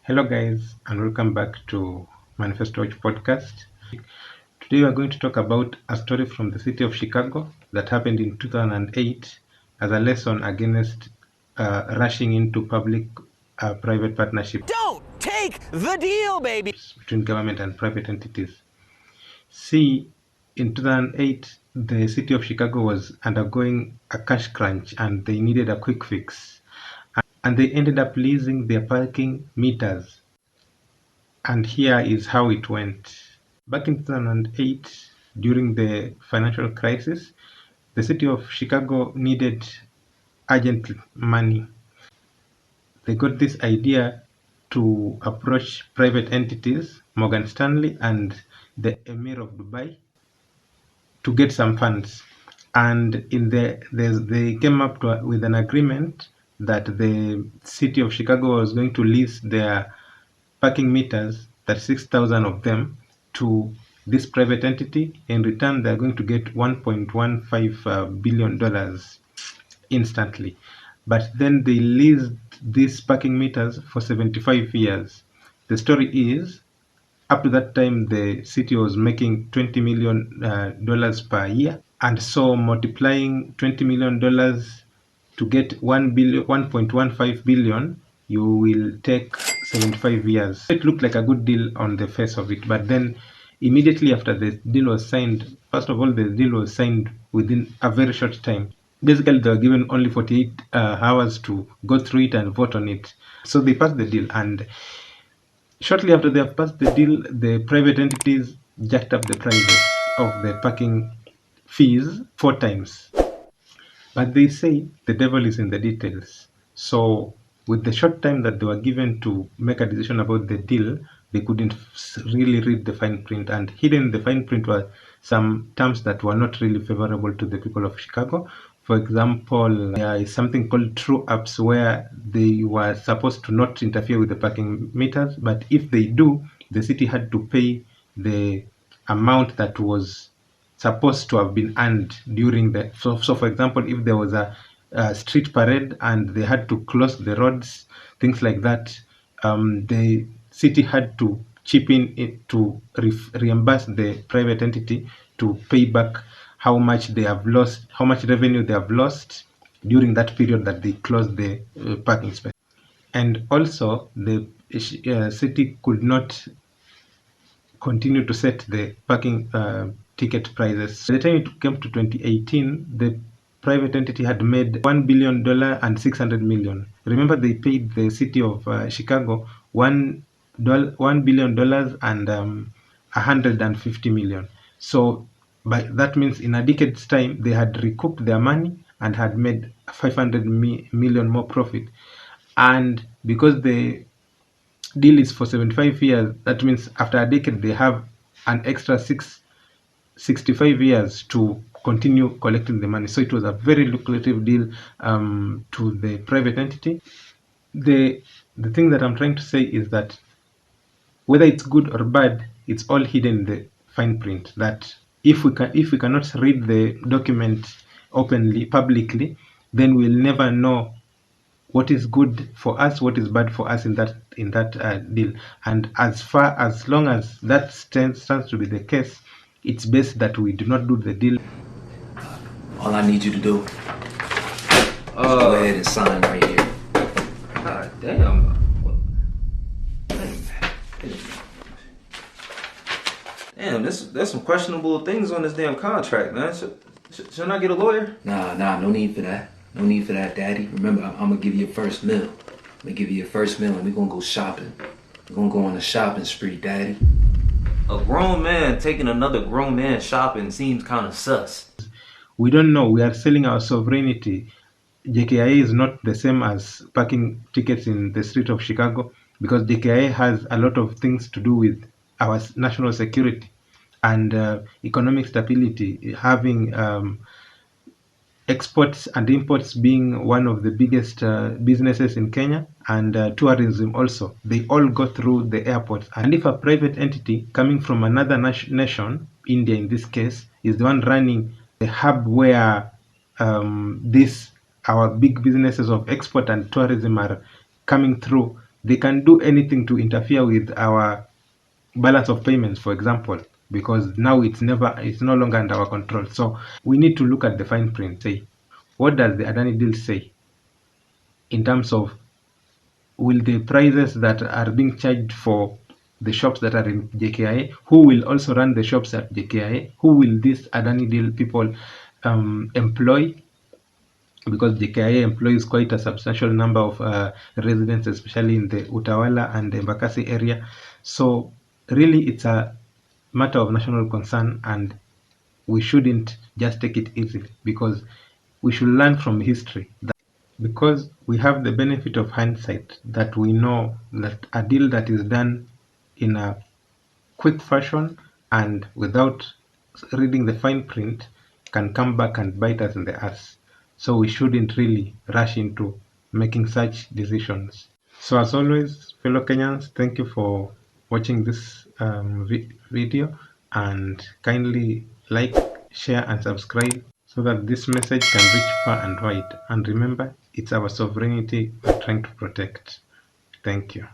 Hello, guys, and welcome back to Manifesto Watch podcast. Today, we are going to talk about a story from the city of Chicago that happened in 2008 as a lesson against rushing into public-private partnerships. Don't take the deal, baby! Between government and private entities. See, in 2008, the city of Chicago was undergoing a cash crunch and they needed a quick fix. And they ended up leasing their parking meters. And here is how it went. Back in 2008, during the financial crisis, the city of Chicago needed urgent money. They got this idea to approach private entities, Morgan Stanley and the Emir of Dubai, to get some funds. And they came up with an agreement that the city of Chicago was going to lease their parking meters, 36,000 of them, to this private entity. In return, they're going to get $1.15 billion instantly. But then they leased these parking meters for 75 years. The story is, up to that time, the city was making $20 million per year. And so multiplying $20 million to get 1.15 billion, you will take 75 years. It looked like a good deal on the face of it, but then immediately after the deal was signed, first of all, the deal was signed within a very short time. Basically, they were given only 48 hours to go through it and vote on it. So they passed the deal, and shortly after they have passed the deal, the private entities jacked up the prices of the parking fees 4 times. But they say the devil is in the details. So, with the short time that they were given to make a decision about the deal, they couldn't really read the fine print. And hidden in the fine print were some terms that were not really favorable to the people of Chicago. For example, there is something called true ups where they were supposed to not interfere with the parking meters, but if they do, the city had to pay the amount that was supposed to have been earned during the so for example, if there was a street parade and they had to close the roads, things like that, the city had to chip in to reimburse the private entity to pay back how much they have lost, how much revenue they have lost during that period that they closed the parking space. And also the city could not continue to set the parking ticket prices. By the time it came to 2018, the private entity had made $1 billion and 600 million. Remember, they paid the city of Chicago $1 billion and 150 million. So that means in a decade's time, they had recouped their money and had made 500 million more profit. And because the deal is for 75 years, that means after a decade they have an extra 65 years to continue collecting the money. So it was a very lucrative deal to the private entity. The thing that I'm trying to say is that whether it's good or bad, it's all hidden in the fine print. That if we cannot read the document openly, publicly, then we'll never know what is good for us, what is bad for us in that deal. And as long as that stands to be the case, it's best that we do not do the deal. All I need you to do is go ahead and sign right here. God damn. Damn, there's some questionable things on this damn contract, man. Shouldn't I get a lawyer? Nah, no need for that. No need for that, Daddy. Remember, I'm gonna give you your first meal. I'm gonna give you your first meal and we're gonna go shopping. We're gonna go on a shopping spree, Daddy. A grown man taking another grown man shopping seems kind of sus. We don't know. We are selling our sovereignty. JKIA is not the same as parking tickets in the street of Chicago, because JKIA has a lot of things to do with our national security and economic stability, having exports and imports being one of the biggest businesses in Kenya, and tourism also. They all go through the airports. And if a private entity coming from another nation, India in this case, is the one running the hub where our big businesses of export and tourism are coming through, they can do anything to interfere with our balance of payments, for example, because now it's no longer under our control. So we need to look at the fine print. Say, what does the Adani deal say in terms of, will the prices that are being charged for the shops that are in JKIA, who will also run the shops at JKIA, who will this Adani deal people employ, because JKIA employs quite a substantial number of residents, especially in the Utawala and the Embakasi area. So really, it's a matter of national concern, and we shouldn't just take it easily, because we should learn from history. Because we have the benefit of hindsight, that we know that a deal that is done in a quick fashion and without reading the fine print can come back and bite us in the ass. So we shouldn't really rush into making such decisions. So as always, fellow Kenyans, thank you for watching this video, and kindly like, share and subscribe so that this message can reach far and wide. And remember, it's our sovereignty we're trying to protect. Thank you.